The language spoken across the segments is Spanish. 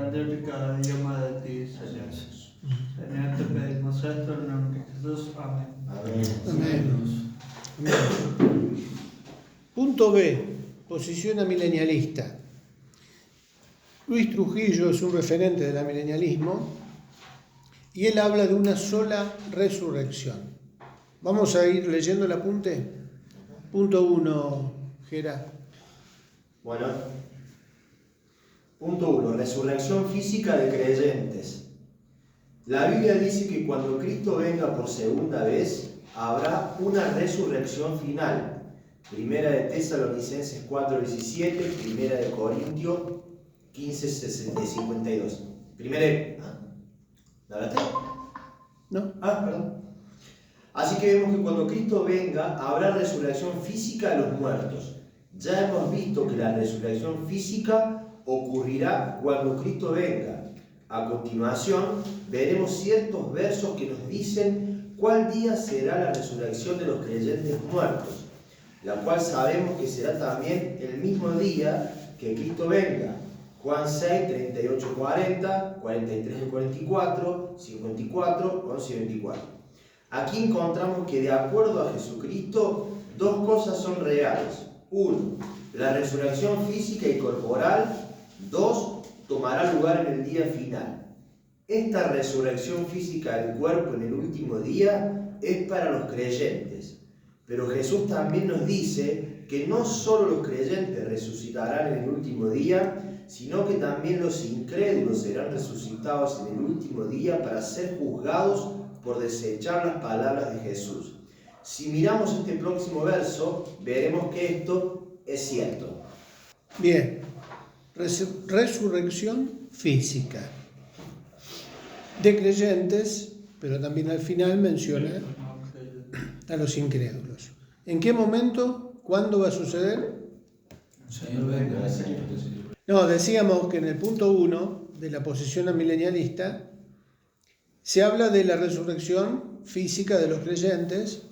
aprender de cada llamada de ti, Señor. Señor, te pedimos esto en el nombre de Jesús. Amén. Amén. Amén. Punto B. Posición amilenialista. Luis Trujillo es un referente del amilenialismo y él habla de una sola resurrección. Vamos a ir leyendo el apunte. Punto 1, Gera. Bueno, punto 1. Resurrección física de creyentes. La Biblia dice que cuando Cristo venga por segunda vez, habrá una resurrección final. Primera de Tesalonicenses 4:17, Primera de Corintios 15:52. ¿La hablaste? ¿No? Perdón. Así que vemos que cuando Cristo venga, habrá resurrección física de los muertos. Ya hemos visto que la resurrección física ocurrirá cuando Cristo venga. A continuación, veremos ciertos versos que nos dicen cuál día será la resurrección de los creyentes muertos, la cual sabemos que será también el mismo día que Cristo venga. Juan 6, 38, 40, 43 y 44, 54, 11 y 24. Aquí encontramos que de acuerdo a Jesucristo, dos cosas son reales. 1. La resurrección física y corporal. 2. Tomará lugar en el día final. Esta resurrección física del cuerpo en el último día es para los creyentes. Pero Jesús también nos dice que no solo los creyentes resucitarán en el último día, sino que también los incrédulos serán resucitados en el último día para ser juzgados por desechar las palabras de Jesús. Si miramos este próximo verso, veremos que esto es cierto. Bien. Resurrección física de creyentes, pero también al final menciona a los incrédulos. ¿En qué momento? ¿Cuándo va a suceder? Señor, venga. No, decíamos que en el punto 1 de la posición amilenialista se habla de la resurrección física de los creyentes,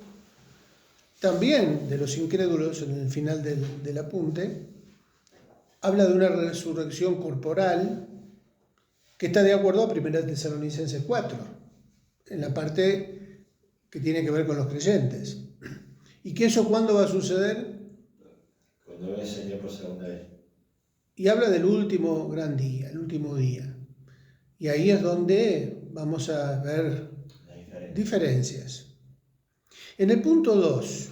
también de los incrédulos en el final del apunte. Habla de una resurrección corporal que está de acuerdo a 1 Tesalonicenses 4, en la parte que tiene que ver con los creyentes. ¿Y que eso cuándo va a suceder? Cuando venga el Señor por segunda vez. Y habla del último gran día, el último día. Y ahí es donde vamos a ver diferencias. En el punto 2,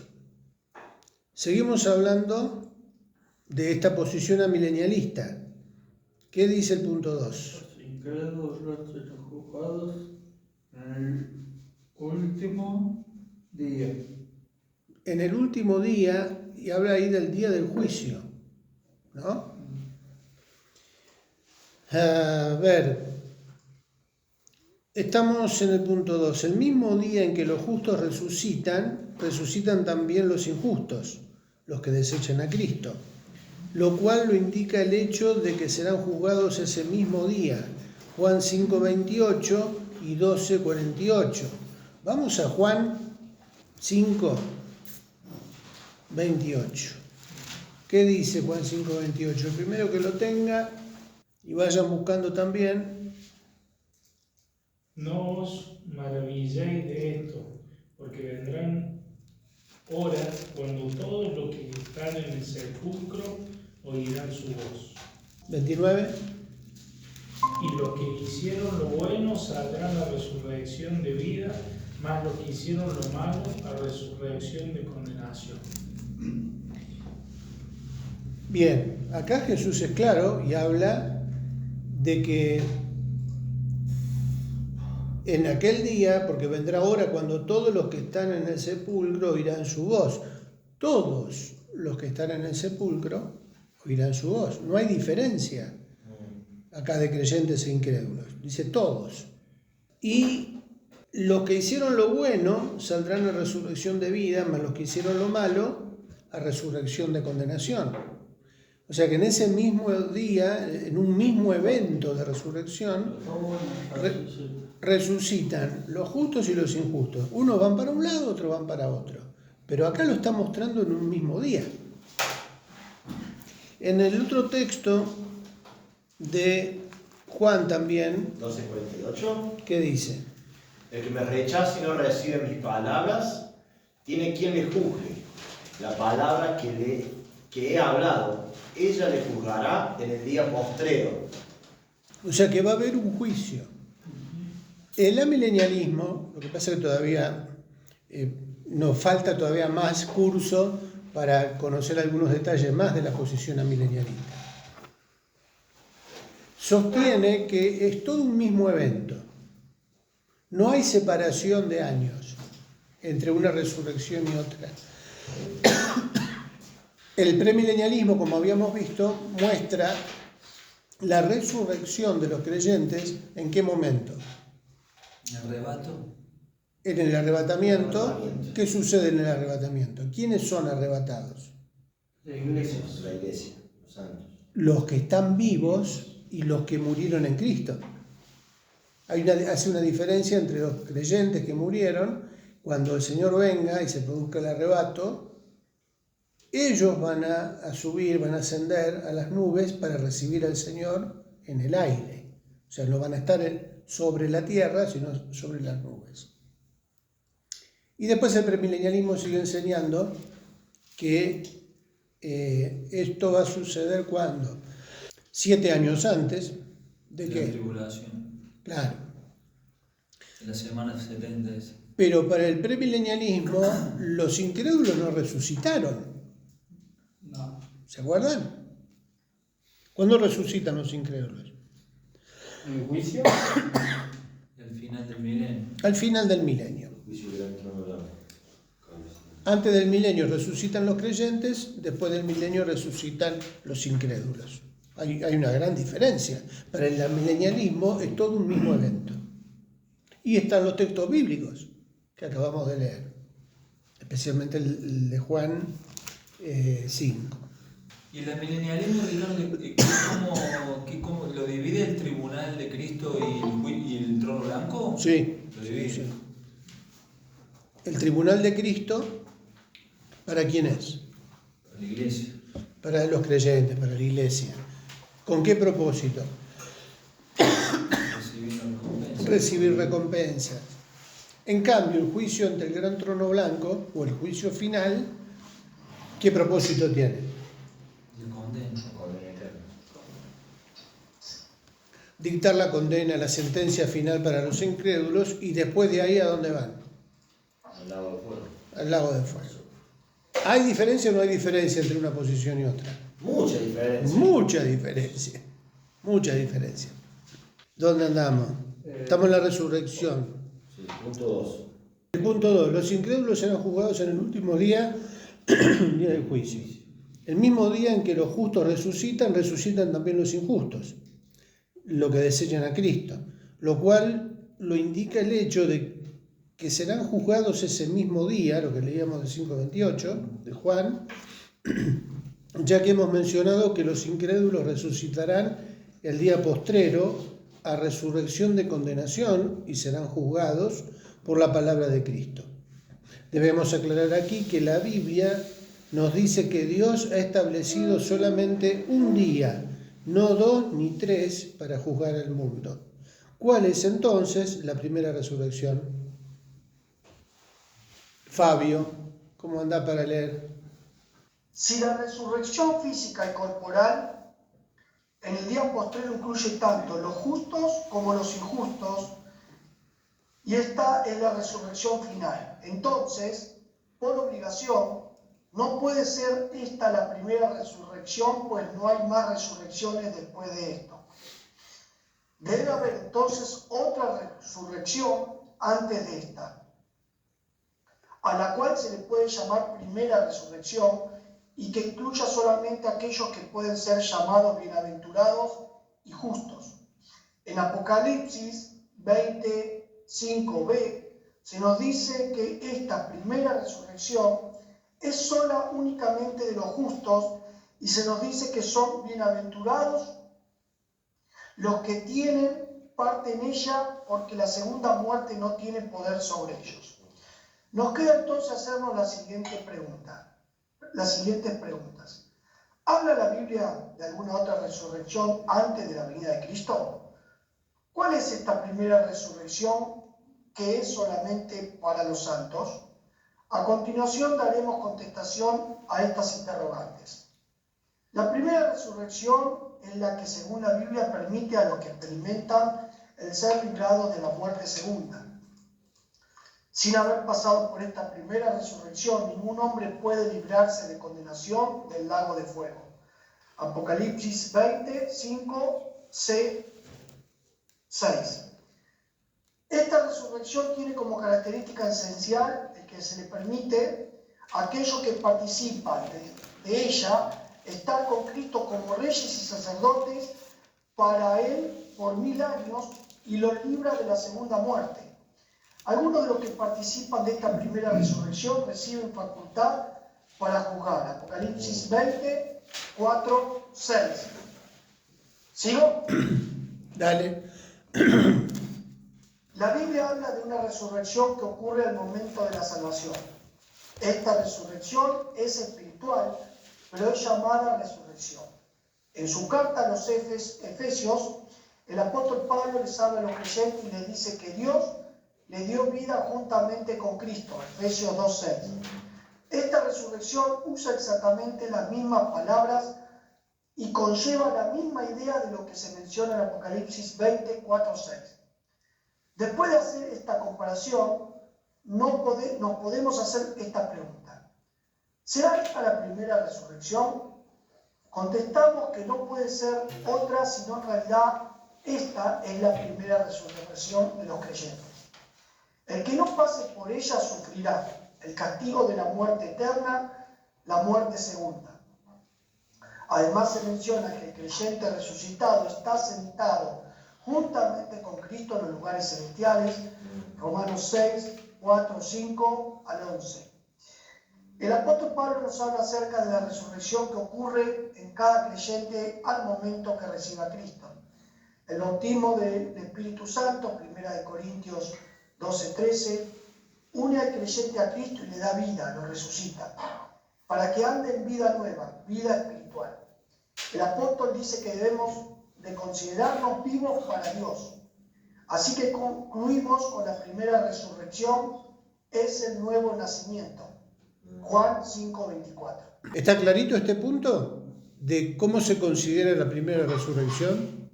seguimos hablando de esta posición amilenialista. ¿Qué dice el punto 2? Los incrédulos serán juzgados en el último día. En el último día, y habla ahí del día del juicio, ¿no? A ver, estamos en el punto 2. El mismo día en que los justos resucitan también los injustos, los que desechan a Cristo, lo cual lo indica el hecho de que serán juzgados ese mismo día. Juan 5:28 y 12:48. Vamos a Juan 5:28. ¿Qué dice Juan 5:28? El primero que lo tenga y vayan buscando también. No os maravilléis de esto, porque vendrán horas cuando todos los que están en el sepulcro oirán su voz. 29. Y los que hicieron lo bueno saldrán a resurrección de vida, mas los que hicieron lo malo a resurrección de condenación. Bien, acá Jesús es claro y habla de que en aquel día, porque vendrá hora cuando todos los que están en el sepulcro oirán su voz. Todos los que están en el sepulcro oirán su voz. No hay diferencia acá de creyentes e incrédulos. Dice todos. Y los que hicieron lo bueno saldrán a resurrección de vida, mas los que hicieron lo malo a resurrección de condenación. O sea que en ese mismo día, en un mismo evento de resurrección, resucitan los justos y los injustos. Unos van para un lado, otros van para otro. Pero acá lo está mostrando en un mismo día. En el otro texto de Juan también, 12:48. ¿qué dice? El que me rechaza y no recibe mis palabras, tiene quien le juzgue. La palabra que he hablado, ella le juzgará en el día postrero. O sea que va a haber un juicio. El amilenialismo, lo que pasa es que todavía nos falta todavía más curso para conocer algunos detalles más de la posición amilenialista. Sostiene que es todo un mismo evento. No hay separación de años entre una resurrección y otra. El premilenialismo, como habíamos visto, muestra la resurrección de los creyentes. ¿En qué momento? Arrebato. En el arrebatamiento. ¿Qué sucede en el arrebatamiento? ¿Quiénes son arrebatados? La iglesia. La iglesia, los santos. Los que están vivos y los que murieron en Cristo. Hace una diferencia entre los creyentes que murieron. Cuando el Señor venga y se produzca el arrebato, ellos van a subir, van a ascender a las nubes para recibir al Señor en el aire. O sea, no van a estar sobre la tierra, sino sobre las nubes. Y después el premilenialismo sigue enseñando que esto va a suceder cuando 7 años antes de La que, tribulación. claro. En la semana 70 es. Pero para el premilenialismo los incrédulos no resucitaron. No. ¿Se acuerdan? ¿Cuándo resucitan los incrédulos? ¿En el juicio? El final del milenio. Al final del milenio. Juicio del trono blanco. Antes del milenio resucitan los creyentes, después del milenio resucitan los incrédulos. Hay una gran diferencia. Para el milenialismo es todo un mismo evento. Y están los textos bíblicos que acabamos de leer, especialmente el de Juan 5. ¿Y el milenialismo, Ricardo, cómo lo divide el tribunal de Cristo y el trono blanco? Sí, Lo divide. sí. El tribunal de Cristo, ¿para quién es? La iglesia. Para los creyentes, para la iglesia. ¿Con qué propósito? Recibir recompensas. En cambio, el juicio ante el gran trono blanco, o el juicio final, ¿qué propósito tiene? El condena. Condena eterna. Dictar la condena, la sentencia final para los incrédulos, y después de ahí, ¿a dónde van? Al lago de fuego. Al lago de fuego. ¿Hay diferencia o no hay diferencia entre una posición y otra? Mucha diferencia. Mucha diferencia. Mucha diferencia. ¿Dónde andamos? Estamos en la resurrección. Sí, punto 2. El punto 2. Los incrédulos serán juzgados en el último día, el día del juicio. El mismo día en que los justos resucitan, resucitan también los injustos, lo que desean a Cristo, lo cual lo indica el hecho de que serán juzgados ese mismo día, lo que leíamos del 5:28 de Juan, ya que hemos mencionado que los incrédulos resucitarán el día postrero a resurrección de condenación y serán juzgados por la palabra de Cristo. Debemos aclarar aquí que la Biblia nos dice que Dios ha establecido solamente un día, no 2 ni 3, para juzgar al mundo. ¿Cuál es entonces la primera resurrección? Fabio, ¿cómo anda para leer? Si la resurrección física y corporal en el día postrero incluye tanto los justos como los injustos, y esta es la resurrección final, entonces, por obligación, no puede ser esta la primera resurrección, pues no hay más resurrecciones después de esto. Debe haber entonces otra resurrección antes de esta, a la cual se le puede llamar primera resurrección, y que incluya solamente aquellos que pueden ser llamados bienaventurados y justos. En Apocalipsis 20:5b se nos dice que esta primera resurrección es sola únicamente de los justos, y se nos dice que son bienaventurados los que tienen parte en ella, porque la segunda muerte no tiene poder sobre ellos. Nos queda entonces hacernos las siguientes preguntas. ¿Habla la Biblia de alguna otra resurrección antes de la venida de Cristo? ¿Cuál es esta primera resurrección que es solamente para los santos? A continuación daremos contestación a estas interrogantes. La primera resurrección es la que según la Biblia permite a los que experimentan el ser librados de la muerte segunda. Sin haber pasado por esta primera resurrección, ningún hombre puede librarse de condenación del lago de fuego. Apocalipsis 20, 5, C, 6. Esta resurrección tiene como característica esencial el que se le permite a aquellos que participan de ella estar con Cristo como reyes y sacerdotes para Él por 1000 años y los libra de la segunda muerte. Algunos de los que participan de esta primera resurrección reciben facultad para juzgar. Apocalipsis 20, 4, 6. ¿Sigo? Dale. La Biblia habla de una resurrección que ocurre al momento de la salvación. Esta resurrección es espiritual, pero es llamada resurrección. En su carta a los Efesios, el apóstol Pablo les habla a los creyentes y les dice que Dios le dio vida juntamente con Cristo, Efesios 2:6. Esta resurrección usa exactamente las mismas palabras y conlleva la misma idea de lo que se menciona en Apocalipsis 20, 4, 6. Después de hacer esta comparación, nos podemos hacer esta pregunta. ¿Será esta la primera resurrección? Contestamos que no puede ser otra, sino en realidad esta es la primera resurrección de los creyentes. El que no pase por ella sufrirá el castigo de la muerte eterna, la muerte segunda. Además se menciona que el creyente resucitado está sentado juntamente con Cristo en los lugares celestiales, Romanos 6, 4, 5 al 11. El apóstol Pablo nos habla acerca de la resurrección que ocurre en cada creyente al momento que reciba a Cristo. El bautismo del Espíritu Santo, 1 Corintios 12, 13, une al creyente a Cristo y le da vida, lo resucita, para que ande en vida nueva, vida espiritual. El apóstol dice que debemos de considerarnos vivos para Dios. Así que concluimos con la primera resurrección, es el nuevo nacimiento. Juan 5:24. ¿Está clarito este punto de cómo se considera la primera resurrección?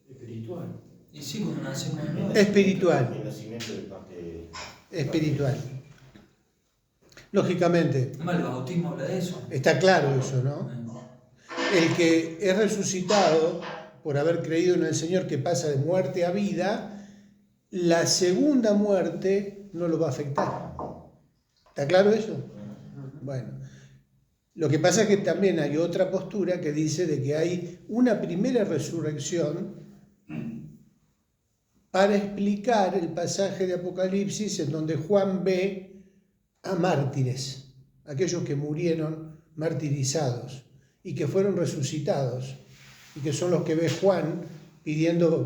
Espiritual. Y sí, cuando nacemos de nuevo. Espiritual. El nacimiento de parte Espiritual. Lógicamente, Además, el bautismo habla de eso. está claro eso, ¿no? El que es resucitado por haber creído en el Señor, que pasa de muerte a vida, la segunda muerte no lo va a afectar. ¿Está claro eso? Bueno, lo que pasa es que también hay otra postura que dice de que hay una primera resurrección para explicar el pasaje de Apocalipsis en donde Juan ve a mártires, aquellos que murieron martirizados y que fueron resucitados, y que son los que ve Juan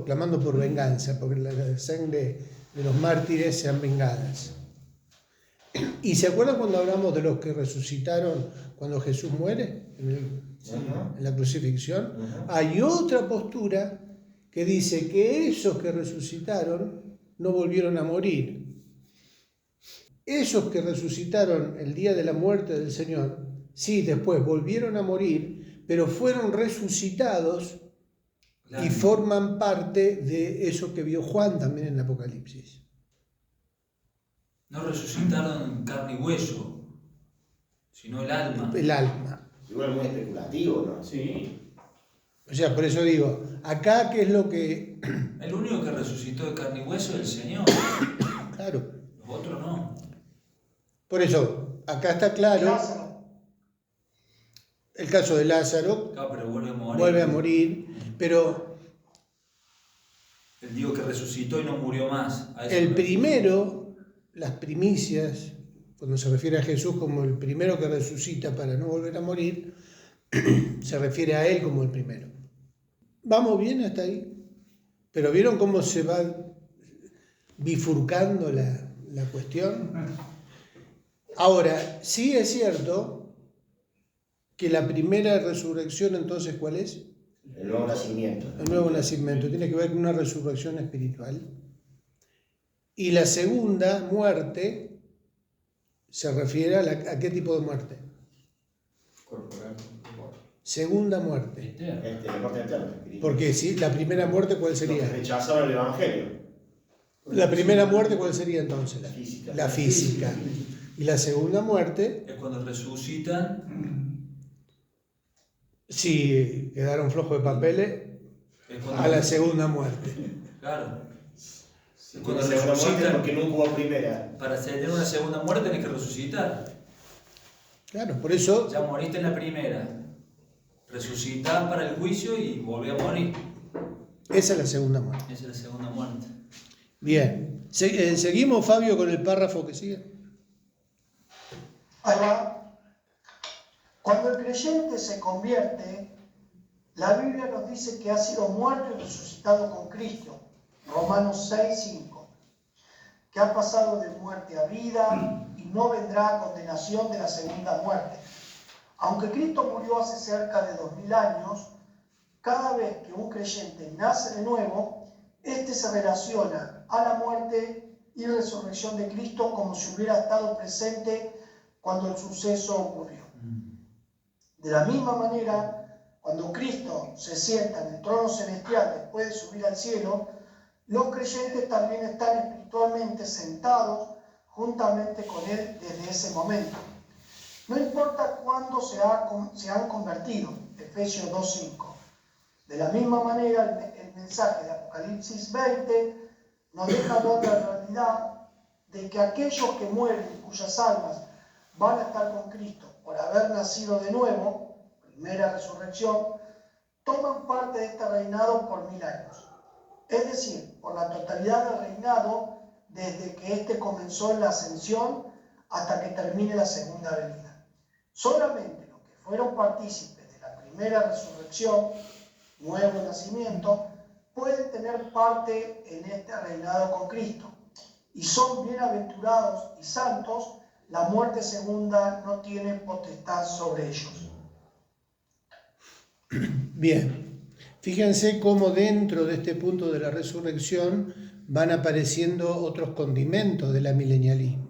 clamando por venganza, porque la sangre de los mártires sean vengadas. ¿Y se acuerdan cuando hablamos de los que resucitaron cuando Jesús muere en la crucifixión? Hay otra postura que dice que esos que resucitaron no volvieron a morir. Esos que resucitaron el día de la muerte del Señor, sí, después volvieron a morir, pero fueron resucitados y forman parte de eso que vio Juan también en Apocalipsis. No resucitaron carne y hueso, sino el alma. El alma. igual muy especulativo, ¿no? Sí. O sea, por eso digo, acá qué es lo que... El único que resucitó de carne y hueso es el Señor. Claro. Los otros no. Por eso, acá está claro Lázaro. el caso de Lázaro, Claro, pero vuelve vuelve a morir, pero El Dios que resucitó y no murió más. A eso el me- primero, las primicias, cuando se refiere a Jesús como el primero que resucita para no volver a morir, se refiere a él como el primero. ¿Vamos bien hasta ahí? Pero ¿vieron cómo se va bifurcando la cuestión? Ahora, sí es cierto que la primera resurrección, entonces, ¿cuál es? El nuevo nacimiento. El nuevo nacimiento tiene que ver con una resurrección espiritual. Y la segunda muerte se refiere a qué tipo de muerte. Corporal. Segunda muerte. Eterno. La muerte eterna. espiritual. Porque si la primera muerte, ¿cuál Los que sería? rechazaron el Evangelio. La primera muerte, ¿cuál sería entonces? La física. La física. Y la segunda muerte, Es cuando resucitan, si quedaron flojos de papeles, es cuando, a la segunda muerte. claro. Si Cuando tiene segunda muerte resucitan. porque nunca hubo primera. Para tener una segunda muerte tenés que resucitar. Claro, por eso, Ya moriste en la primera. Resucitás para el juicio y volvés a morir. esa es la segunda muerte. Esa es la segunda muerte. Bien. Seguimos, Fabio, con el párrafo que sigue. Ahí va. Cuando el creyente se convierte, la Biblia nos dice que ha sido muerto y resucitado con Cristo. Romanos 6:5. Que ha pasado de muerte a vida y no vendrá a condenación de la segunda muerte. Aunque Cristo murió hace cerca de 2000 años, cada vez que un creyente nace de nuevo, éste se relaciona a la muerte y resurrección de Cristo como si hubiera estado presente cuando el suceso ocurrió. De la misma manera, cuando Cristo se sienta en el trono celestial después de subir al cielo, los creyentes también están espiritualmente sentados juntamente con Él desde ese momento. No importa cuándo se han convertido, Efesios 2:5. De la misma manera, el mensaje de Apocalipsis 20 nos deja ver la realidad de que aquellos que mueren y cuyas almas van a estar con Cristo por haber nacido de nuevo, primera resurrección, toman parte de este reinado por 1000 años. Es decir, por la totalidad del reinado desde que éste comenzó en la ascensión hasta que termine la segunda venida. Solamente los que fueron partícipes de la primera resurrección, nuevo nacimiento, pueden tener parte en este reinado con Cristo. Y son bienaventurados y santos, la muerte segunda no tiene potestad sobre ellos. Bien. Fíjense cómo dentro de este punto de la resurrección van apareciendo otros condimentos del amilenialismo.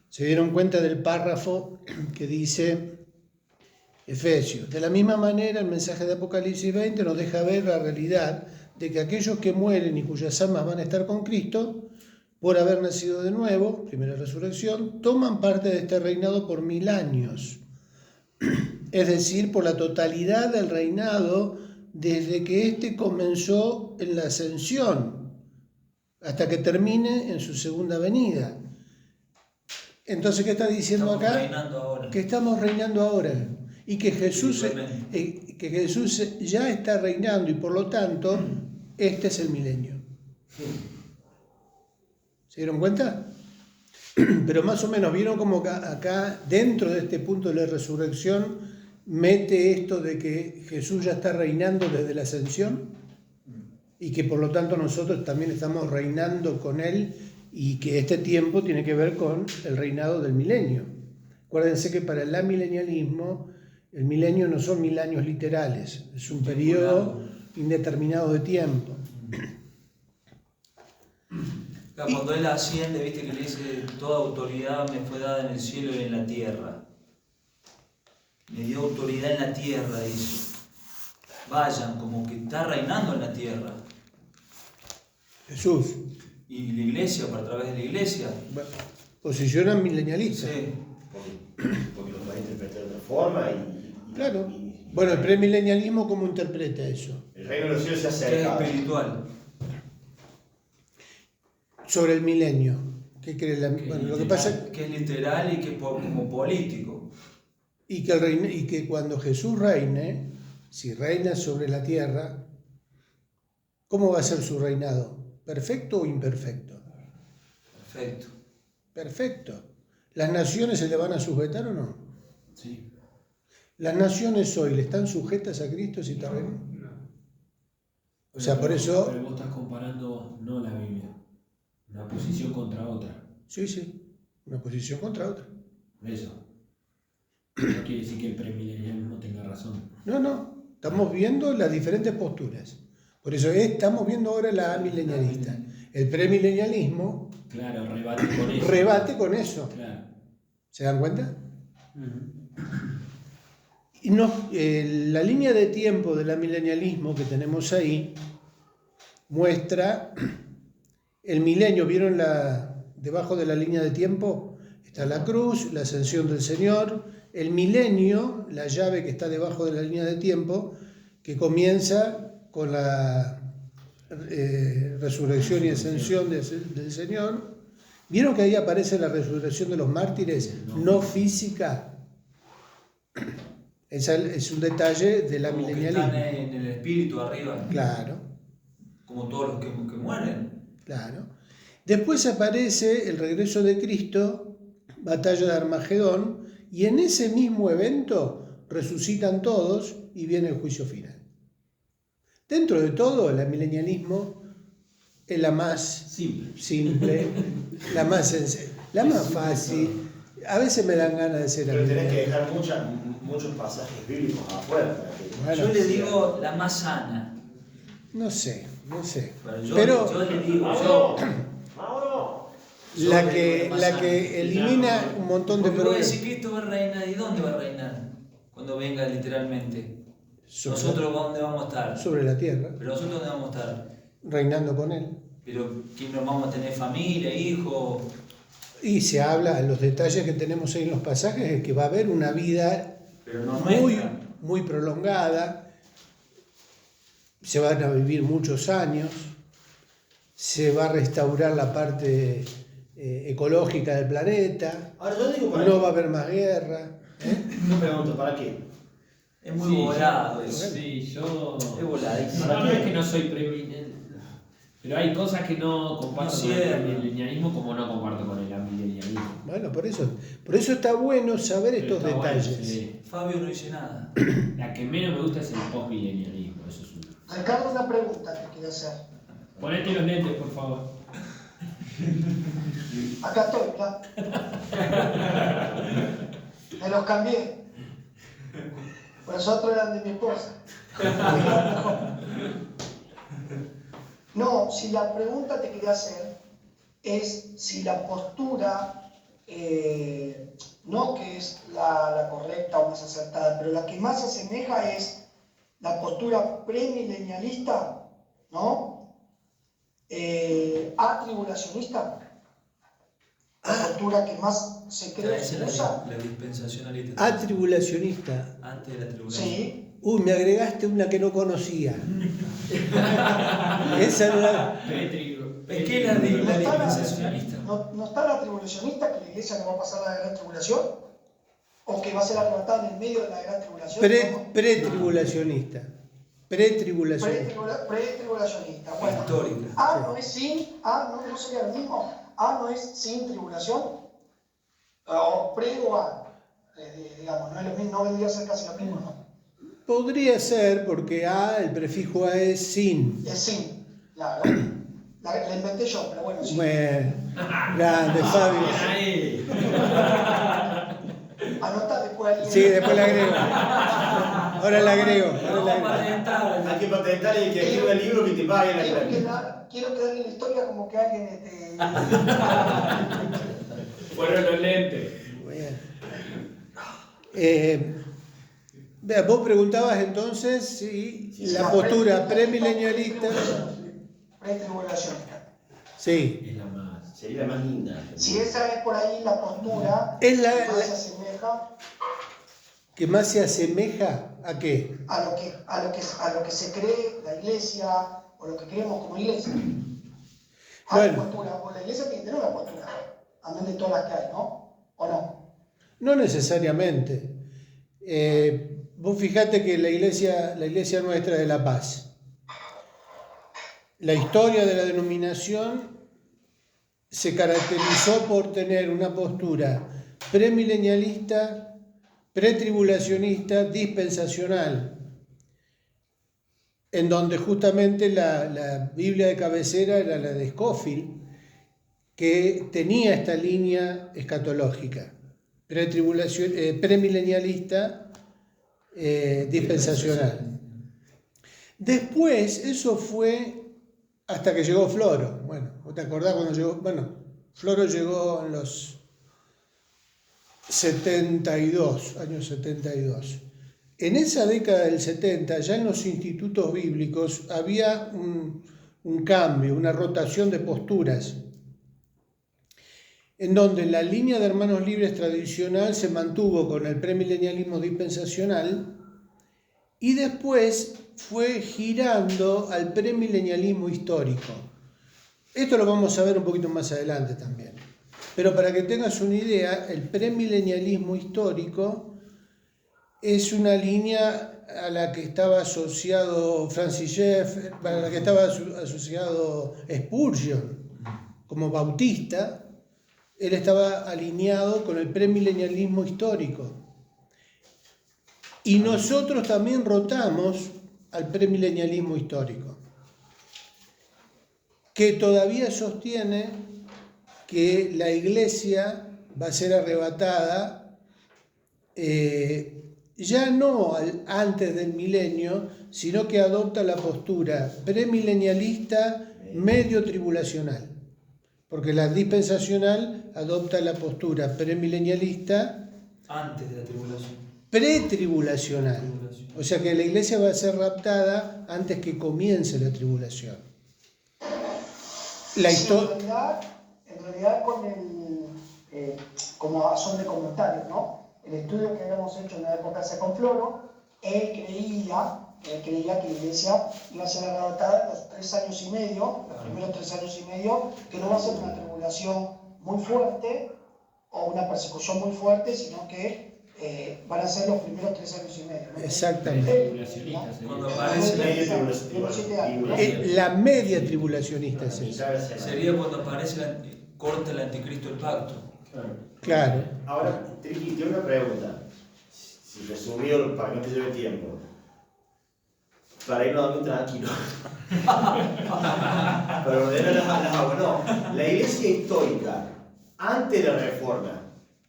¿Se dieron cuenta del párrafo que dice Efesios? De la misma manera, el mensaje de Apocalipsis 20 nos deja ver la realidad de que aquellos que mueren y cuyas almas van a estar con Cristo, por haber nacido de nuevo, primera resurrección, toman parte de este reinado por 1000 años. Es decir, por la totalidad del reinado desde que éste comenzó en la ascensión hasta que termine en su segunda venida. Entonces, ¿qué está diciendo Estamos acá? reinando ahora. Que estamos reinando ahora y que Jesús ya está reinando y por lo tanto este es el milenio. ¿Se dieron cuenta? Pero más o menos vieron como acá dentro de este punto de la resurrección mete esto de que Jesús ya está reinando desde la ascensión y que por lo tanto nosotros también estamos reinando con Él y que este tiempo tiene que ver con el reinado del milenio. Acuérdense que para el amilenialismo el milenio no son 1000 años literales, es un periodo indeterminado de tiempo. Cuando Él asciende, viste que le dice, toda autoridad me fue dada en el cielo y en la tierra. Me dio autoridad en la tierra, dice. Vayan, como que está reinando en la tierra. Jesús, Y la iglesia, para través de la iglesia. posición amilenialista. Sí. Porque los va a interpretar de otra forma Claro. Bueno, el premilenialismo, ¿cómo interpreta eso? el reino de los cielos se Que es acerca. espiritual. Sobre el milenio. ¿Qué cree bueno, lo que pasa Que es literal y que es como político. y que cuando Jesús reine, si reina sobre la tierra, ¿cómo va a ser su reinado? ¿Perfecto o imperfecto? Perfecto. Perfecto. ¿Las naciones se le van a sujetar o no? Sí. ¿Las naciones hoy le están sujetas a Cristo si está reino? O sea, por eso... Pero vos estás comparando no la Biblia, una posición contra otra. Sí, una posición contra otra. Eso. No quiere decir que el premilenialismo tenga razón. No, Estamos viendo las diferentes posturas. Por eso estamos viendo ahora la amilenialista. El premilenialismo Claro, rebate con eso. rebate con eso. Claro. ¿Se dan cuenta? Y la línea de tiempo del amilenialismo que tenemos ahí muestra el milenio. ¿Vieron debajo de la línea de tiempo? Está la cruz, la ascensión del Señor, el milenio, la llave que está debajo de la línea de tiempo, que comienza con la resurrección y ascensión del Señor. ¿Vieron que ahí aparece la resurrección de los mártires? No física. Ese es un detalle del Como que amilenialismo. están en el espíritu arriba, Claro, como todos los que mueren. claro. Después aparece el regreso de Cristo, batalla de Armagedón, y en ese mismo evento resucitan todos y viene el juicio final. Dentro de todo, el amilenialismo es la más simple, la más sencilla, la más fácil. A veces me dan ganas de ser Pero tenés que amilenialista. dejar muchos pasajes bíblicos afuera. Para que... Bueno, Yo le digo la más sana. no sé. Pero Pero yo le digo, yo la le que, digo la más que elimina un montón de porque vos problemas. decís que Cristo va a reinar, ¿y dónde va a reinar? Cuando venga literalmente. Sobre- Nosotros ¿dónde vamos a estar? sobre la tierra, Pero nosotros ¿dónde vamos a estar? reinando con él. Pero ¿quién nos vamos a tener familia, hijos? Y se habla, en los detalles que tenemos ahí en los pasajes, es que va a haber una vida Pero no muy, nuestra. muy prolongada, se van a vivir muchos años, se va a restaurar la parte ecológica del planeta, Ahora yo digo para no qué. va a haber más guerra. Yo pregunto, ¿para qué? Es muy volado yo, eso. sí, yo. Es voladísimo. No es que no soy premilenial. Pero hay cosas que no comparto No con el cierra. premilenialismo como no comparto con el amilenialismo. Bueno, por eso está bueno saber Pero estos está bueno, detalles. sí. Fabio no dice nada. La que menos me gusta es el postmilenialismo. Eso es una. Ricardo, una pregunta que quiero hacer. Ponete los lentes, por favor. Acá estoy, ¿ya? Me los cambié. Por los otros eran de mi esposa. No, si la pregunta que quería hacer es si la postura, no que es la correcta o más acertada, pero la que más se asemeja es la postura premilenialista, ¿no? Atribulacionista, la postura que más se cree Esa se es usa. la dispensacionalista. Atribulacionista. Antes de la tribulación. Sí, Uy, me agregaste una que no conocía. Esa no la... ¿Es que la no está dispensacionalista? no está la tribulacionista, que la iglesia no va a pasar la gran tribulación, o que va a ser arrebatada en el medio de la gran tribulación. Pretribulacionista. Pretribulacionista. Pretribulacionista. Bueno, Histórica. no es sin, no sería lo mismo. No es sin tribulación, o pre o a, digamos, no es lo mismo, no vendría a ser casi lo mismo, ¿no? Podría ser porque el prefijo A es sin. Es sin, claro. La inventé yo, pero bueno, sí. Bueno, grande, Fabio. Anota después. Sí, después la agrego. Ahora la agrego. Vamos a patentar. Hay que patentar y que escriba el libro que te pague la clase. Quiero quedar en la historia como que alguien Fueron los lentes. Bueno. Vea, vos preguntabas entonces si la postura premilenialista. Pretribulacionista. Sí. Es la más. Sería la más linda. Si esa es por ahí la postura, Es que más se asemeja ¿Que más se asemeja a qué? a lo que se cree la iglesia o lo que creemos como iglesia. Bueno. Postura, o la iglesia tiene que tener una postura, amén de todas las que hay, ¿no? ¿O no? No necesariamente. Vos fijate que la iglesia nuestra de La Paz, la historia de la denominación se caracterizó por tener una postura premilenialista, pretribulacionista, dispensacional, en donde justamente la Biblia de cabecera era la de Scofield, que tenía esta línea escatológica, premilenialista, dispensacional. Después, eso fue hasta que llegó Floro. Bueno, ¿vos te acordás cuando llegó? Bueno, Floro llegó en los 72, años 72. En esa década del 70, ya en los institutos bíblicos había un cambio, una rotación de posturas, en donde la línea de hermanos libres tradicional se mantuvo con el premilenialismo dispensacional y después fue girando al premilenialismo histórico. Esto lo vamos a ver un poquito más adelante también. Pero para que tengas una idea, el premilenialismo histórico es una línea a la que estaba asociado Francis Schaeffer, a la que estaba asociado Spurgeon como bautista. Él estaba alineado con el premilenialismo histórico. Y nosotros también rotamos al premilenialismo histórico, que todavía sostiene que la iglesia va a ser arrebatada ya no antes del milenio, sino que adopta la postura premilenialista medio tribulacional. Porque la dispensacional adopta la postura premilenialista Antes de la tribulación. pretribulacional. O sea que la iglesia va a ser raptada antes que comience la tribulación. La historia. En realidad como son de comentarios, ¿no? El estudio que habíamos hecho en la época de con Floro, él creía que la iglesia iba a ser arrebatada en los 3 años y medio, los primeros 3 años y medio, que no va a ser una tribulación muy fuerte o una persecución muy fuerte, sino que van a ser los primeros 3 años y medio, ¿no? Exactamente. Cuando aparece La media tribulacionista es esa. sería cuando aparece corta el anticristo el pacto. Claro. Ahora, Triqui, tengo una pregunta. Si resumido, para que no te lleve tiempo. Para irnos a dormir tranquilo. Pero ordenar las aguas. No, la iglesia histórica, antes de la reforma,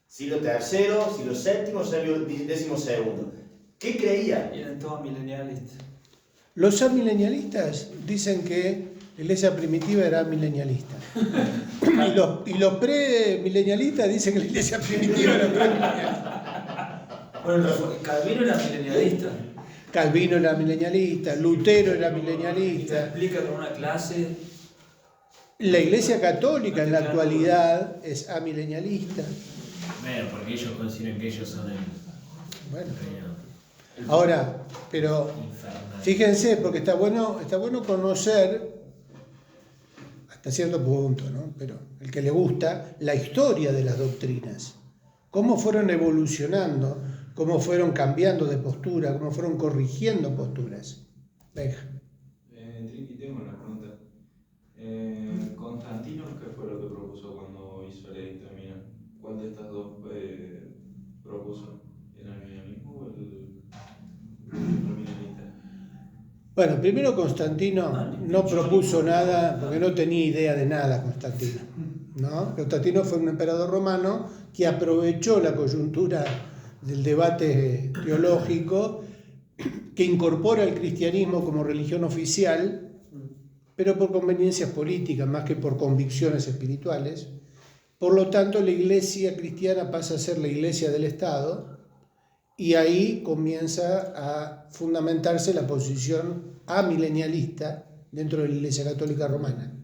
siglo III, siglo VII, siglo XII, ¿qué creía? Y eran todos milenialistas. Los amilenialistas dicen que la iglesia primitiva era milenialista. Y los premilenialistas dicen que la iglesia primitiva era premilenialista. Bueno, Calvino era milenialista. Calvino era milenialista, Lutero era Se milenialista. explica con una clase. La iglesia católica en la actualidad es amilenialista. Bueno, porque ellos consideran que ellos son el Bueno, reino ahora, pero infernal. fíjense, porque está bueno conocer hasta cierto punto, ¿no? Pero el que le gusta, la historia de las doctrinas, cómo fueron evolucionando, cómo fueron cambiando de postura, cómo fueron corrigiendo posturas. Venga. Triqui, tengo una pregunta. Constantino, ¿qué fue lo que propuso cuando hizo el edicto de Milán? ¿Cuál de estas dos propuso? ¿El arminianismo o el premilenialista? Bueno, primero Constantino no propuso nada, porque no tenía idea de nada Constantino, ¿no? Constantino fue un emperador romano que aprovechó la coyuntura del debate teológico, que incorpora el cristianismo como religión oficial, pero por conveniencias políticas más que por convicciones espirituales. Por lo tanto, la iglesia cristiana pasa a ser la iglesia del Estado y ahí comienza a fundamentarse la posición amilenialista dentro de la Iglesia Católica Romana.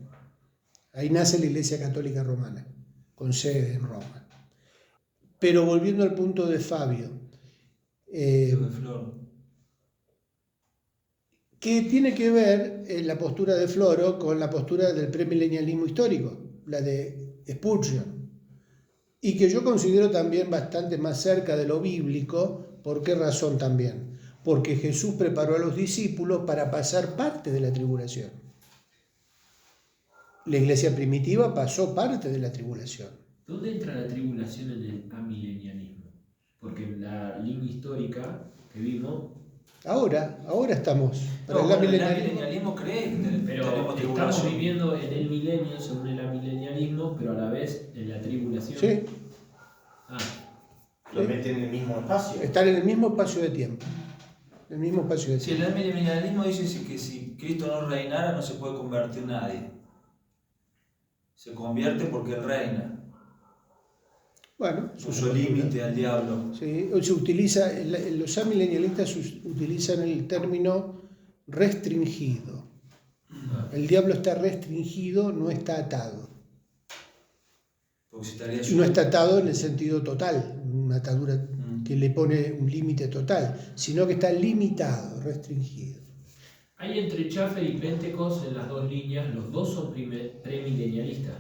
Ahí nace la Iglesia Católica Romana, con sede en Roma. Pero volviendo al punto de Fabio, De Flor. que tiene que ver la postura de Floro con la postura del premilenialismo histórico, la de Spurgeon, y que yo considero también bastante más cerca de lo bíblico. ¿Por qué razón también? Porque Jesús preparó a los discípulos para pasar parte de la tribulación. La iglesia primitiva pasó parte de la tribulación. ¿Dónde entra la tribulación en el amilenialismo? Porque en la línea histórica que vimos, Ahora estamos para No, el bueno, el amilenialismo. milenialismo cree que tenemos pero estamos tribulación. viviendo en el milenio según el amilenialismo, pero a la vez en la tribulación. Sí, Ah, Lo meten en el mismo espacio. están en el mismo espacio de tiempo. el mismo espacio de Si el tiempo. amilenialismo dice que si Cristo no reinara no se puede convertir nadie. Se convierte porque Él reina. Bueno, es una Puso postura. límite al diablo. Sí, se utiliza, los amilenialistas utilizan el término restringido. El diablo está restringido, no está atado. Porque si estaría No está atado en el sentido total, una atadura que le pone un límite total, sino que está limitado, restringido. Hay entre Schaffer y Pentecost en las dos líneas, los dos son premilenialistas.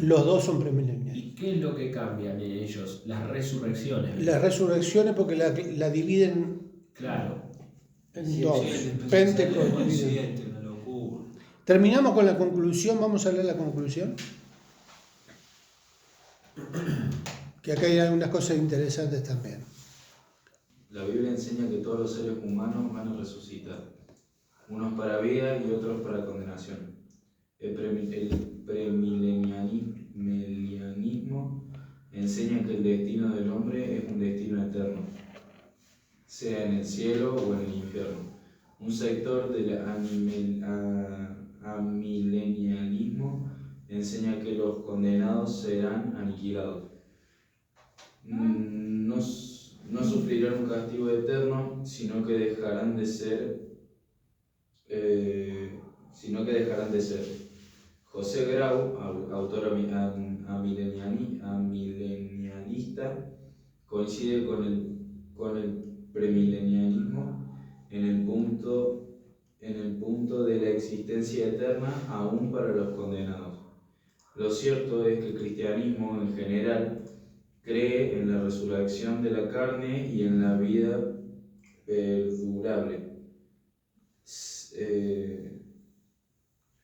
Los dos son premileniales. ¿Y qué es lo que cambian en ellos? Las resurrecciones. Las resurrecciones porque la dividen Claro. en dos. Sí, Pentecost dividen. siete, una locura. Terminamos con la conclusión, vamos a leer la conclusión. Que acá hay algunas cosas interesantes también. La Biblia enseña que todos los seres humanos van a resucitar, unos para vida y otros para condenación. El premilenialismo enseña que el destino del hombre es un destino eterno, sea en el cielo o en el infierno. Un sector del amilenialismo enseña que los condenados serán aniquilados. No sufrirán un castigo eterno, sino que dejarán de ser. José Grau, autor amilenialista, coincide con el premilenialismo en el punto de la existencia eterna aún para los condenados. Lo cierto es que el cristianismo en general cree en la resurrección de la carne y en la vida perdurable.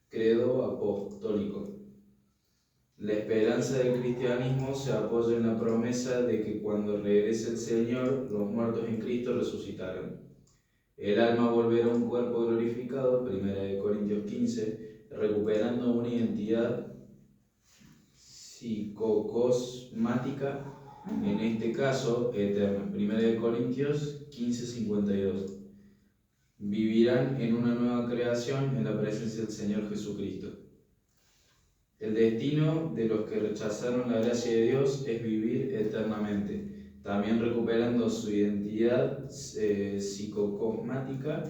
Credo apostólico. La esperanza del cristianismo se apoya en la promesa de que cuando regrese el Señor, los muertos en Cristo resucitarán. El alma volverá a un cuerpo glorificado, 1 Corintios 15, recuperando una identidad psicocosmática, en este caso eterna. 1 Corintios 15:52. Vivirán en una nueva creación en la presencia del Señor Jesucristo. El destino de los que rechazaron la gracia de Dios es vivir eternamente, también recuperando su identidad psicocosmática,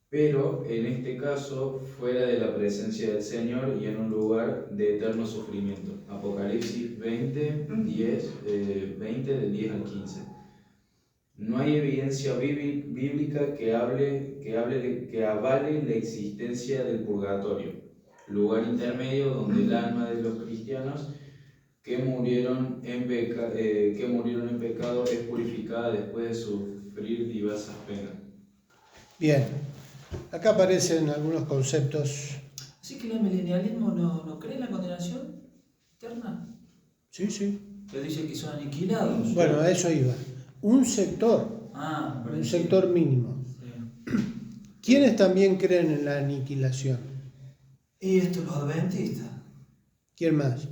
pero en este caso fuera de la presencia del Señor y en un lugar de eterno sufrimiento. Apocalipsis 20, del 10 al 15. No hay evidencia bíblica que avale la existencia del purgatorio, lugar intermedio donde el alma de los cristianos que murieron en pecado es purificada después de sufrir diversas penas. Bien, acá aparecen algunos conceptos. Así que el amilenialismo no cree en la condenación eterna. Sí. Pero dice que son aniquilados. Bueno, a eso iba. Un sector mínimo. Sí. ¿Quiénes también creen en la aniquilación? Y esto los adventistas. ¿Quién más?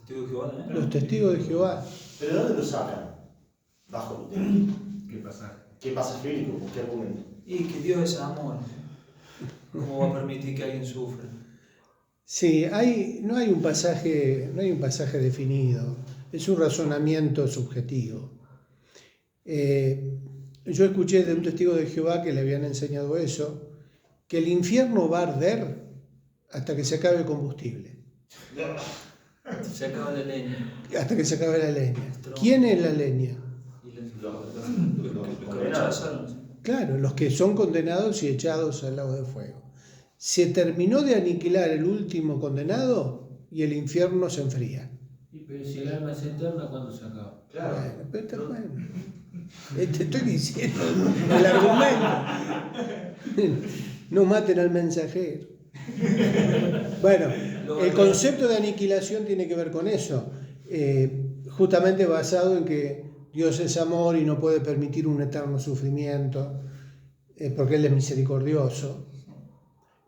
Testigos de Jehová, ¿no? Los testigos de Jehová. ¿Pero de dónde lo sacan? ¿Bajo ¿Qué pasaje? qué pasaje bíblico? ¿Con qué argumento? Y que Dios es amor. ¿Cómo va a permitir que alguien sufra? Sí, no hay un pasaje definido. Es un razonamiento subjetivo. Yo escuché de un testigo de Jehová que le habían enseñado eso, que el infierno va a arder hasta que se acabe el combustible, Se acaba la leña. hasta que se acabe la leña. ¿Quién es la leña? Y los que rechazaron. Claro, los que son condenados y echados al lago de fuego. Se terminó de aniquilar el último condenado y el infierno se enfría. Pero si el alma es eterna, ¿cuándo se acaba? Claro. Bueno, pero está bueno. Te estoy diciendo el argumento. No maten al mensajero. Bueno, el concepto de aniquilación tiene que ver con eso, justamente basado en que Dios es amor y no puede permitir un eterno sufrimiento, porque Él es misericordioso.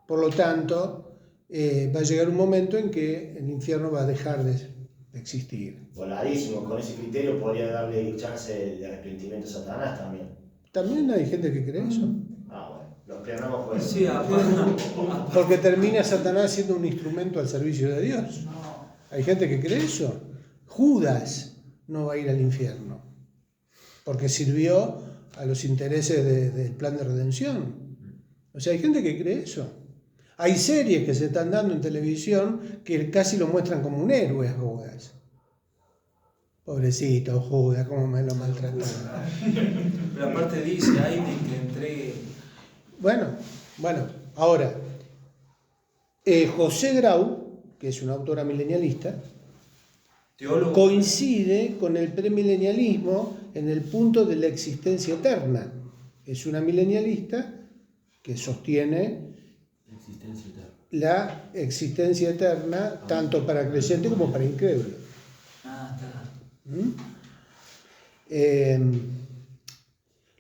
Por lo tanto, va a llegar un momento en que el infierno va a dejar de existir. Voladísimo, con ese criterio podría darle chance de arrepentimiento a Satanás también. También hay gente que cree eso. Ah, bueno, los plenamos por eso. Sí, aparte, Porque termina Satanás siendo un instrumento al servicio de Dios. Hay gente que cree eso. Judas no va a ir al infierno, porque sirvió a los intereses del plan de redención. O sea, hay gente que cree eso. Hay series que se están dando en televisión que casi lo muestran como un héroe a Judas. Pobrecito Judas, cómo me lo maltrató. pero aparte dice, hay de que entregue. Bueno, ahora, José Grau, que es una autora milenialista, Teólogo. coincide con el premilenialismo en el punto de la existencia eterna. Es una milenialista que sostiene Existencia eterna. la existencia eterna tanto para creyente como para incrédulo. Ah, está.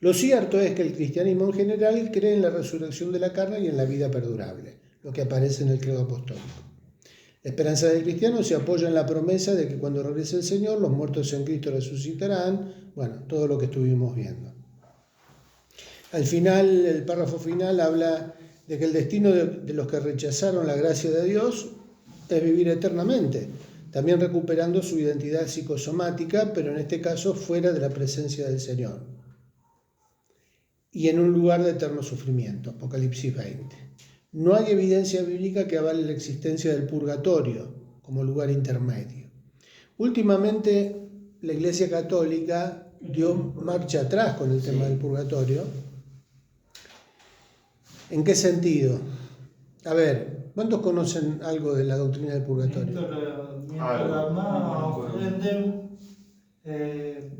Lo cierto es que el cristianismo en general cree en la resurrección de la carne y en la vida perdurable, lo que aparece en el credo apostólico. La esperanza del cristiano se apoya en la promesa de que cuando regrese el Señor, los muertos en Cristo resucitarán, bueno, todo lo que estuvimos viendo. Al final, el párrafo final habla de que el destino de los que rechazaron la gracia de Dios es vivir eternamente, también recuperando su identidad psicosomática, pero en este caso fuera de la presencia del Señor, y en un lugar de eterno sufrimiento, Apocalipsis 20. No hay evidencia bíblica que avale la existencia del purgatorio como lugar intermedio. Últimamente, la Iglesia Católica dio marcha atrás con el tema del purgatorio. ¿En qué sentido? A ver, ¿cuántos conocen algo de la doctrina del purgatorio? Mientras más ofrenden, el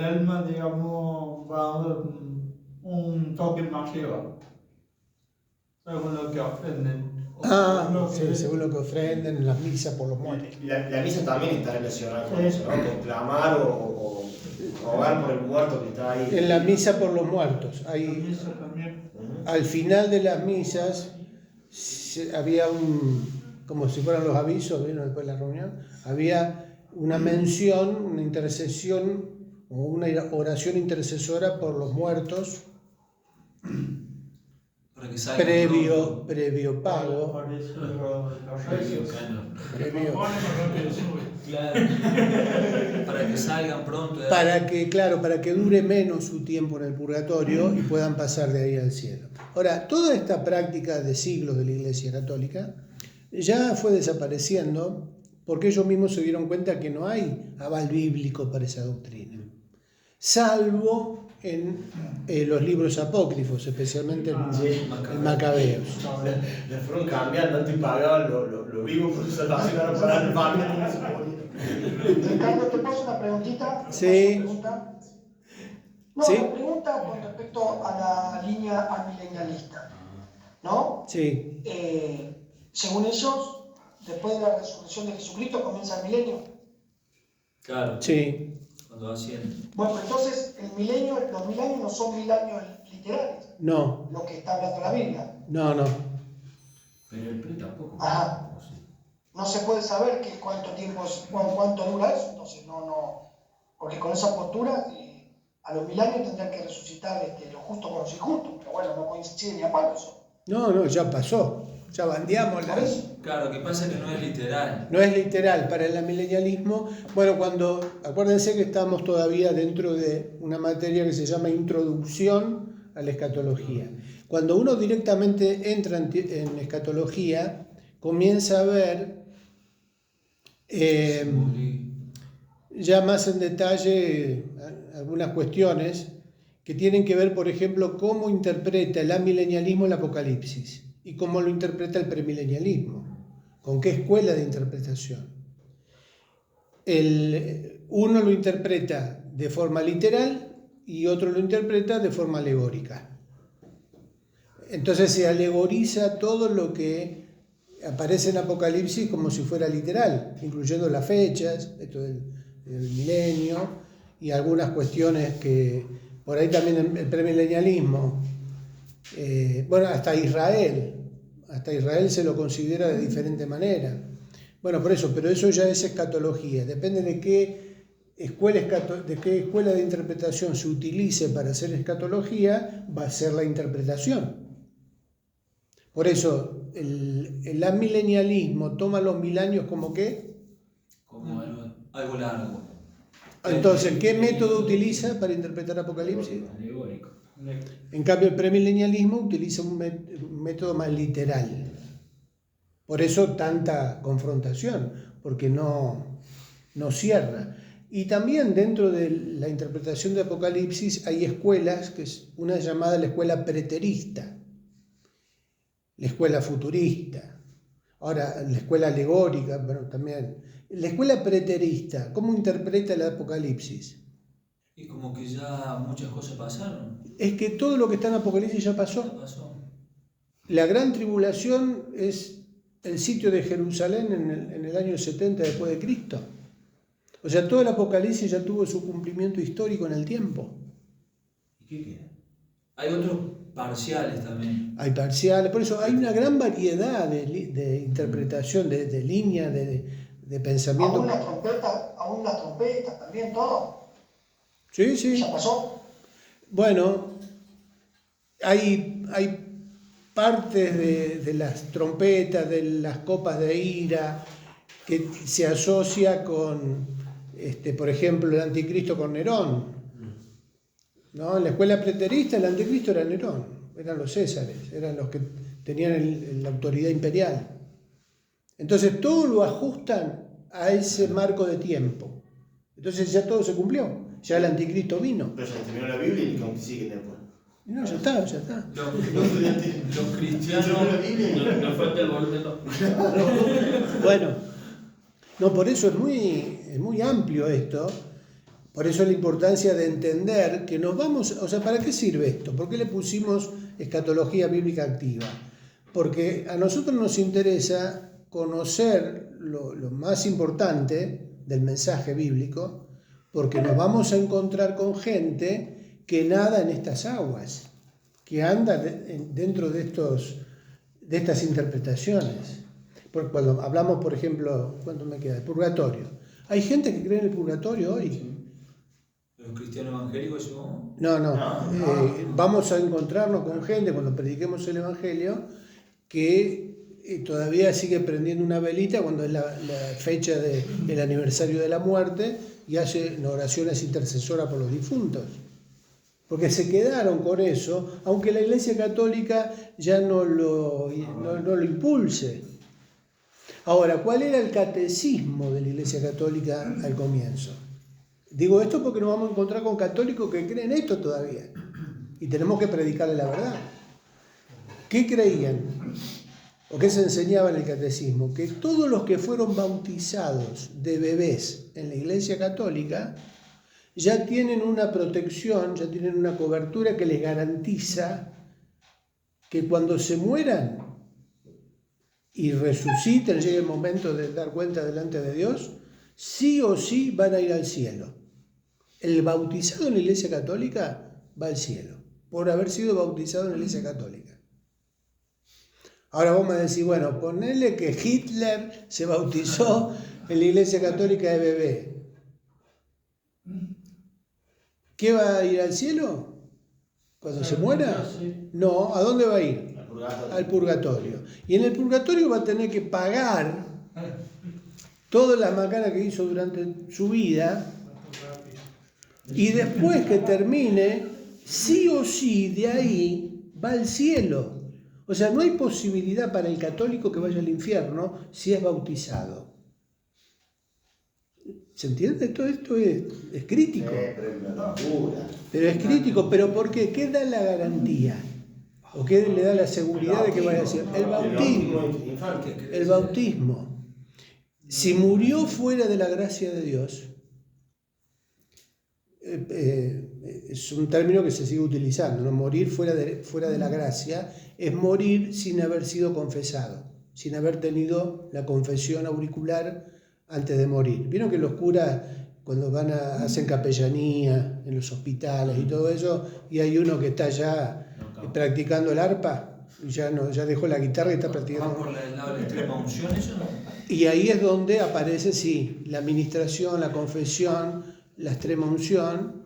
alma, digamos, va a dar un toque más arriba, según lo que ofrenden. Según lo que ofrenden en las misas por los muertos. La misa también está relacionada con eso, ¿no? Con clamar o rogar por el muerto que está ahí. En la misa por los muertos. Hay, al final de las misas había como si fueran los avisos, ¿vieron? Después de la reunión, había una mención, una intercesión o una oración intercesora por los muertos Para que salgan pronto. previo pago. Por eso los reyes. Para que salgan pronto. Para que dure menos su tiempo en el purgatorio y puedan pasar de ahí al cielo. Ahora, toda esta práctica de siglos de la Iglesia Católica ya fue desapareciendo porque ellos mismos se dieron cuenta que no hay aval bíblico para esa doctrina, salvo en los libros apócrifos, especialmente el Macabeos. Le fueron cambiando, antes pagaban lo vivo por su salvación, ahora para el familia. Ricardo, ¿te puedo hacer una preguntita? Sí. No, Sí. la pregunta con respecto a la línea amilenialista, ¿no? Sí, Según ellos, después de la resurrección de Jesucristo comienza el milenio. Claro, sí. cuando asciende. Bueno, entonces los 1000 años no son 1000 años literales, No, lo que está hablando la Biblia. no. Pero el PRI tampoco. Ajá. ¿O sí? No se puede saber cuánto dura eso, entonces no, porque con esa postura a los 1000 años tendrían que resucitar los justos con los injustos, pero bueno, no coincide ni a palo eso. No, ya pasó. Ya bandeamos Por eso. Claro, que pasa que no es literal. No es literal para el amilenialismo. Bueno, acuérdense que estamos todavía dentro de una materia que se llama Introducción a la Escatología. Cuando uno directamente entra en escatología, comienza a ver ya más en detalle algunas cuestiones que tienen que ver, por ejemplo, cómo interpreta el amilenialismo el Apocalipsis y cómo lo interpreta el premilenialismo, con qué escuela de interpretación. Uno lo interpreta de forma literal y otro lo interpreta de forma alegórica. Entonces se alegoriza todo lo que aparece en Apocalipsis como si fuera literal, incluyendo las fechas, esto del milenio y algunas cuestiones que por ahí también el premilenialismo, hasta Israel se lo considera de diferente manera. Bueno, por eso, pero eso ya es escatología, depende de qué de qué escuela de interpretación se utilice para hacer escatología, va a ser la interpretación. Por eso, el amilenialismo toma los 1000 años como qué. Como algo largo. Entonces, ¿qué método utiliza para interpretar Apocalipsis? Alegórico. En cambio, el premilenialismo utiliza un método más literal. Por eso tanta confrontación, porque no cierra. Y también dentro de la interpretación de Apocalipsis hay escuelas, que es una llamada la escuela preterista, la escuela futurista, ahora la escuela alegórica, bueno, también. La escuela preterista, ¿cómo interpreta el Apocalipsis? Y como que ya muchas cosas pasaron. Es que todo lo que está en Apocalipsis ya pasó. Ya pasó. La gran tribulación es el sitio de Jerusalén en el año 70 después de Cristo. O sea, todo el Apocalipsis ya tuvo su cumplimiento histórico en el tiempo. ¿Y qué queda? Hay otros parciales también. Hay parciales, por eso hay una gran variedad de interpretación, de línea, de pensamiento. Aún las trompetas, también todo. Sí, sí. Ya pasó. Bueno, hay partes de las trompetas, de las copas de ira, que se asocia con, por ejemplo, el anticristo con Nerón. ¿No? En la escuela preterista el anticristo era Nerón, eran los césares, eran los que tenían la autoridad imperial. Entonces todo lo ajustan a ese marco de tiempo. Entonces ya todo se cumplió, ya el anticristo vino. Pero ya terminó la Biblia y cómo sigue después. No, ya está, ya está. Los cristianos. Nos falta el volumen 2. Bueno, no, por eso es muy amplio esto. Por eso la importancia de entender que nos vamos, o sea, ¿para qué sirve esto? ¿Por qué le pusimos escatología bíblica activa? Porque a nosotros nos interesa conocer lo más importante del mensaje bíblico, porque nos vamos a encontrar con gente que nada en estas aguas, que anda dentro de estas interpretaciones. Porque cuando hablamos, por ejemplo, ¿cuánto me queda? El purgatorio. Hay gente que cree en el purgatorio hoy. Los cristianos evangélicos, yo. No. Vamos a encontrarnos con gente cuando prediquemos el Evangelio que todavía sigue prendiendo una velita cuando es la fecha del aniversario de la muerte y hace oraciones intercesoras por los difuntos. Porque se quedaron con eso, aunque la Iglesia Católica ya no lo impulse. Ahora, ¿cuál era el catecismo de la Iglesia Católica al comienzo? Digo esto porque nos vamos a encontrar con católicos que creen esto todavía. Y tenemos que predicarle la verdad. ¿Qué creían? ¿O qué se enseñaba en el catecismo? Que todos los que fueron bautizados de bebés en la Iglesia Católica ya tienen una protección, ya tienen una cobertura que les garantiza que cuando se mueran y resuciten, llegue el momento de dar cuenta delante de Dios, sí o sí van a ir al cielo. El bautizado en la Iglesia Católica va al cielo, por haber sido bautizado en la Iglesia Católica. Ahora vos me decís, bueno, ponele que Hitler se bautizó en la Iglesia Católica de bebé. ¿Qué va a ir al cielo? ¿Cuando se muera? No, ¿a dónde va a ir? Al purgatorio. Y en el purgatorio va a tener que pagar todas las macanas que hizo durante su vida, y después que termine, sí o sí, de ahí va al cielo. O sea, no hay posibilidad para el católico que vaya al infierno si es bautizado. ¿Se entiende? Todo esto es crítico. Pero es crítico, ¿pero por qué? ¿Qué da la garantía? ¿O qué le da la seguridad de que vaya a ser? El bautismo. El bautismo. Si murió fuera de la gracia de Dios, es un término que se sigue utilizando, ¿no? Morir fuera de la gracia es morir sin haber sido confesado, sin haber tenido la confesión auricular antes de morir. ¿Vieron que los curas cuando hacen capellanía en los hospitales y todo eso, y hay uno que está ya practicando el arpa, ya dejó la guitarra y está practicando? ¿Va por el lado de la extrema unción eso no? Y ahí es donde aparece, sí, la administración, la confesión, la extrema unción,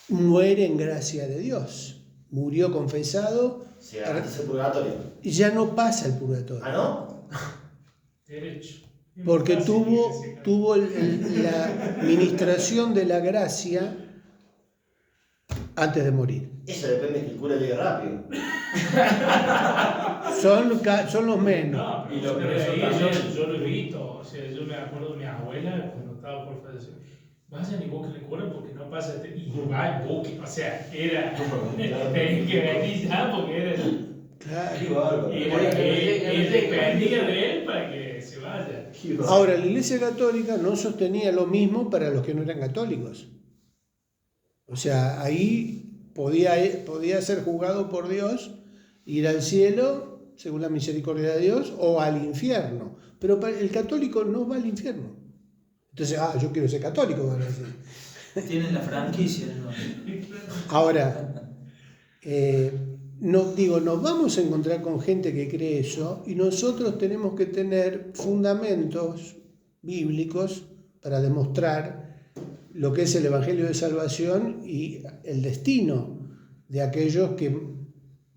muere en gracia de Dios. Murió confesado Se garantiza el purgatorio. y ya no pasa el purgatorio. ¿Ah, no? Derecho. Porque Casi tuvo la ministración de la gracia antes de morir. Eso depende de que el cura llegue rápido. Son los menos. No, Y lo pero que ahí también- yo lo he visto. O sea, yo me acuerdo de mi abuela cuando estaba por fallecer. Vayan y busquen el cura porque no pasa este. Y va y busquen. O sea, era. Tenía que venir ya porque era. Claro. Qué bárbaro. Era que dependía de él para que se vaya. Qué bárbaro. Ahora, la Iglesia Católica no sostenía lo mismo para los que no eran católicos. O sea, ahí podía ser juzgado por Dios, ir al cielo, según la misericordia de Dios, o al infierno. Pero el católico no va al infierno. Entonces, yo quiero ser católico, van a decir. Tienen la franquicia, ¿no? Ahora, nos vamos a encontrar con gente que cree eso y nosotros tenemos que tener fundamentos bíblicos para demostrar lo que es el Evangelio de Salvación y el destino de aquellos que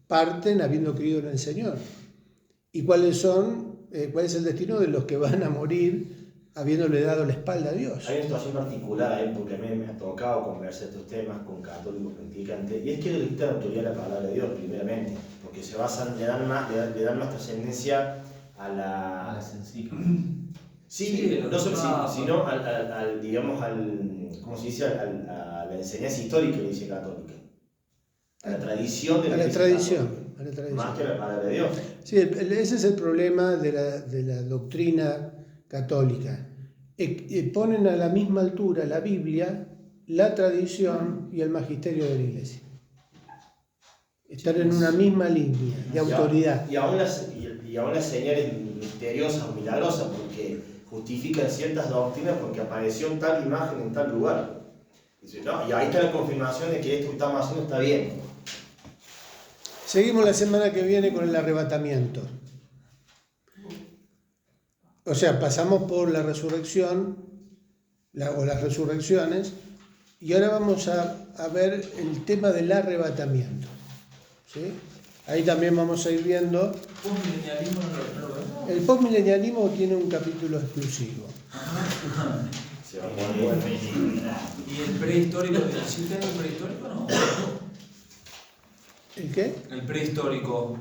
parten habiendo creído en el Señor. ¿Y cuál es el destino de los que van a morir habiéndole dado la espalda a Dios? Hay una situación particular ahí porque a mí me ha tocado conversar estos temas con católicos practicantes y es que le quitan autoridad a la palabra de Dios primeramente, porque se basan, le dan más trascendencia a la... A las encíclicas. Sí, no solo sino ¿cómo se dice? A la enseñanza histórica de la Iglesia Católica. A la tradición de la Iglesia Católica. Más que a la palabra de Dios. Sí, ese es el problema de la doctrina católica. Ponen a la misma altura la Biblia, la tradición y el magisterio de la Iglesia. Están en una misma línea de autoridad. Y aún las señales misteriosas o milagrosas, porque justifican ciertas doctrinas porque apareció tal imagen en tal lugar. Dice, no, y ahí está la confirmación de que esto que estamos haciendo está bien. Seguimos la semana que viene con el arrebatamiento. O sea, pasamos por la resurrección o las resurrecciones y ahora vamos a ver el tema del arrebatamiento. ¿Sí? Ahí también vamos a ir viendo. ¿Postmilenialismo no lo vemos? El postmilenialismo tiene un capítulo exclusivo. Se va a poner bueno. ¿Y el prehistórico? ¿Sí usted es el prehistórico o no? ¿El qué? El prehistórico.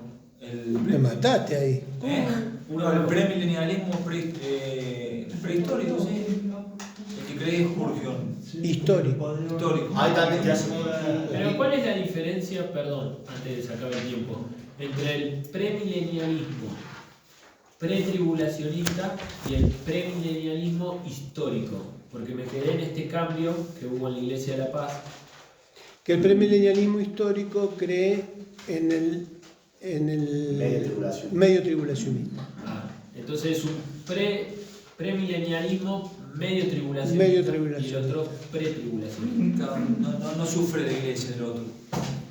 Me mataste ahí. No, el premilenialismo prehistórico, sí. El que cree Spurgeon. Histórico. Histórico. Ahí también te hacen Pero ¿cuál es la diferencia, perdón, antes de sacar el tiempo, entre el premilenialismo pretribulacionista y el premilenialismo histórico? Porque me quedé en este cambio que hubo en la Iglesia de la Paz. Que el premilenialismo histórico cree en el medio tribulacionista. Entonces es un premilenialismo medio tribulacionista, Medio tribulacionista. y el otro pretribulacionista. No sufre la iglesia del otro.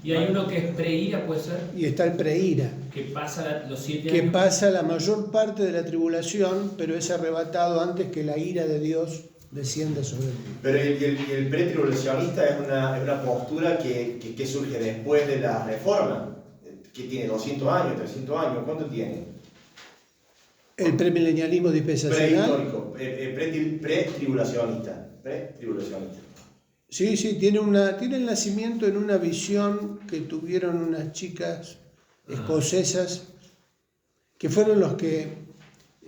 Y hay uno que es preira, puede ser, Y está el preira, que pasa los 7 que años. pasa la mayor parte de la tribulación, pero es arrebatado antes que la ira de Dios descienda sobre él. Pero el pretribulacionista es una postura que surge después de la reforma, que tiene 200 años, 300 años, ¿cuánto tiene? El premilenialismo dispensacional. Prehistórico, pretribulacionista. Sí, tiene el nacimiento en una visión que tuvieron unas chicas escocesas, que fueron los que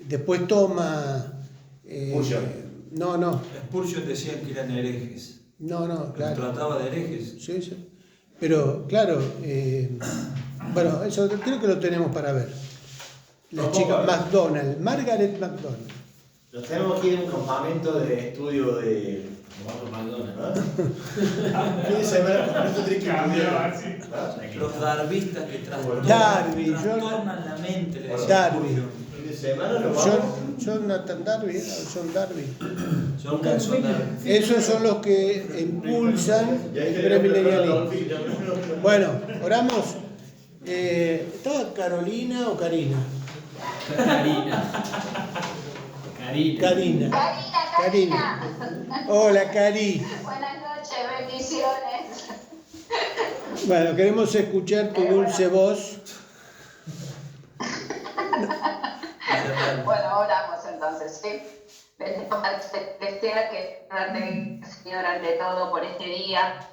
después toma... Spurgeon. No, Spurgeon decían que eran herejes. claro. Trataba de herejes. Sí. Pero, claro, bueno, eso creo que lo tenemos para ver. La chica McDonald, Margaret McDonald. Los tenemos aquí en un campamento de estudio de... McDonald's. Fin de semana completo tenés que Cambiaba estudiar. así. Los darvistas que Darby, trastornan la mente. le decía Darby. Spurgeon. Fin de semana nos vamos. Jonathan Darby, John Darby. Son Darby. Esos son los que impulsan el premilenialismo. Bueno, oramos. ¿Estaba Carolina o Karina? Karina. Karina. Karina, Karina. Hola, Cari. Buenas noches, bendiciones. Bueno, queremos escuchar tu dulce voz. Bueno, oramos entonces, ¿sí? Desea que Señor, ante todo por este día,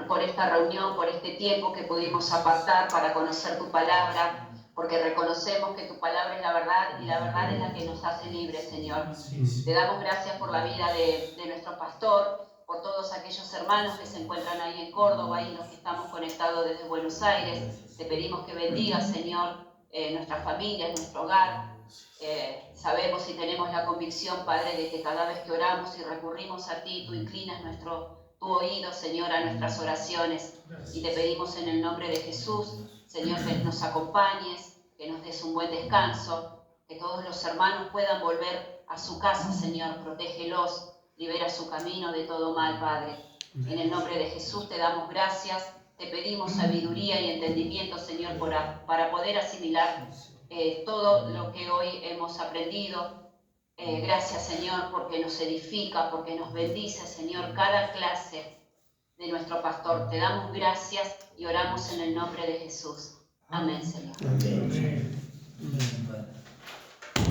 por esta reunión, por este tiempo que pudimos apartar para conocer tu palabra, porque reconocemos que tu palabra es la verdad y la verdad es la que nos hace libres, Señor. Te damos gracias por la vida de nuestro pastor, por todos aquellos hermanos que se encuentran ahí en Córdoba y los que estamos conectados desde Buenos Aires. Te pedimos que bendigas, Señor, nuestras familias, nuestro hogar. Sabemos y tenemos la convicción, Padre, de que cada vez que oramos y recurrimos a ti, tú inclinas tu oído, Señor, a nuestras oraciones. Y te pedimos en el nombre de Jesús, Señor, que nos acompañes, que nos des un buen descanso, que todos los hermanos puedan volver a su casa, Señor. Protégelos, libera su camino de todo mal, Padre. En el nombre de Jesús te damos gracias, te pedimos sabiduría y entendimiento, Señor, para poder asimilar todo lo que hoy hemos aprendido. Gracias, Señor, porque nos edifica, porque nos bendice, Señor, cada clase de nuestro pastor. Te damos gracias y oramos en el nombre de Jesús. Amén, Señor. Amén. Amén.